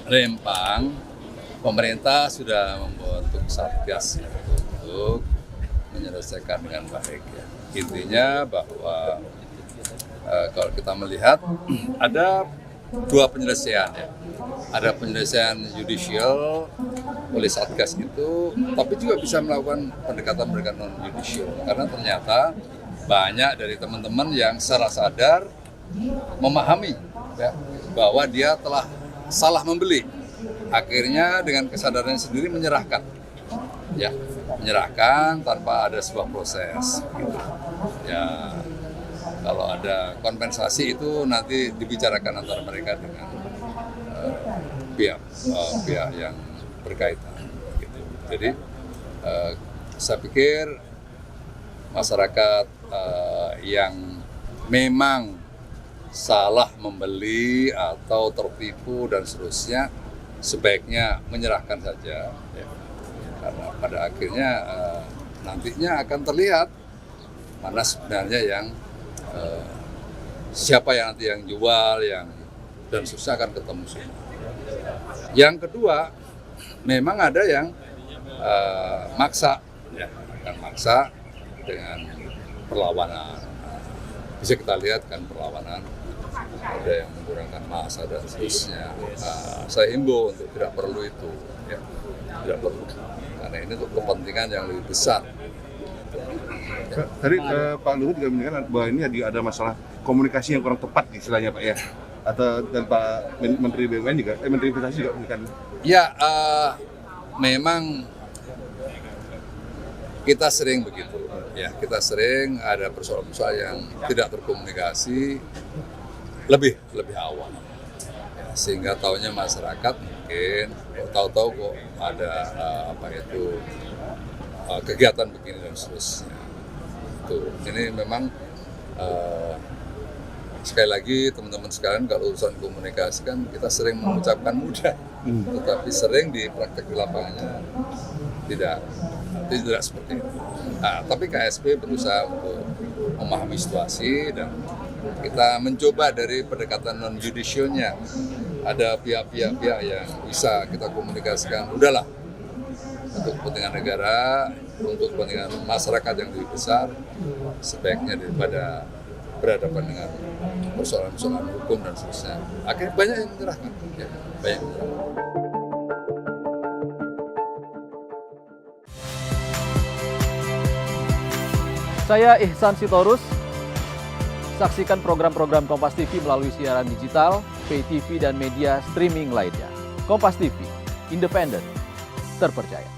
Rempang, pemerintah sudah membentuk satgas untuk menyelesaikan dengan baik. Ya. Intinya bahwa kalau kita melihat ada dua penyelesaian ya. Ada penyelesaian judicial oleh satgas itu, tapi juga bisa melakukan pendekatan-pendekatan non-judicial. Karena ternyata banyak dari teman-teman yang secara sadar memahami ya, bahwa dia telah salah membeli. Akhirnya dengan kesadarannya sendiri menyerahkan. Ya, menyerahkan tanpa ada sebuah proses. Gitu. Ya, kalau ada kompensasi itu nanti dibicarakan antara mereka dengan pihak yang berkaitan. Gitu. Jadi saya pikir masyarakat yang memang salah membeli atau tertipu dan seterusnya sebaiknya menyerahkan saja. Ya. Karena pada akhirnya nantinya akan terlihat mana sebenarnya yang siapa yang nanti yang jual dan susah akan ketemu semua. Yang kedua, memang ada yang maksa, ya, akan maksa dengan perlawanan. Bisa kita lihat kan perlawanan, ada yang menggunakan massa dan seterusnya. Saya himbau untuk tidak perlu itu, ya. Tidak perlu, karena ini untuk kepentingan yang lebih besar. Tadi Pak Luhut juga menyatakan bahwa ini ada masalah komunikasi yang kurang tepat istilahnya Pak ya, atau dan Pak Menteri BUMN juga, Menteri Investasi juga menyatakan. Ya, memang kita sering begitu. Ya, kita sering ada persoalan-persoalan yang tidak terkomunikasi lebih awal. Ya, sehingga tahunya masyarakat mungkin tahu-tahu kok ada kegiatan begini dan seterusnya. Ini memang sekali lagi teman-teman sekalian, kalau urusan komunikasi kan kita sering mengucapkan mudah, tetapi sering di praktek di lapangannya tidak seperti itu. Nah, tapi KSP berusaha untuk memahami situasi dan kita mencoba dari pendekatan non-judicialnya. Ada pihak-pihak yang bisa kita komunikasikan, udahlah, untuk kepentingan negara, untuk kepentingan masyarakat yang lebih besar, sebaiknya daripada berhadapan dengan persoalan-persoalan hukum dan seterusnya. Akhirnya banyak yang menyerahkan. Ya, banyak yang menyerahkan. Saya Ihsan Sitorus. Saksikan program-program Kompas TV melalui siaran digital, pay TV, dan media streaming lainnya. Kompas TV, independen, terpercaya.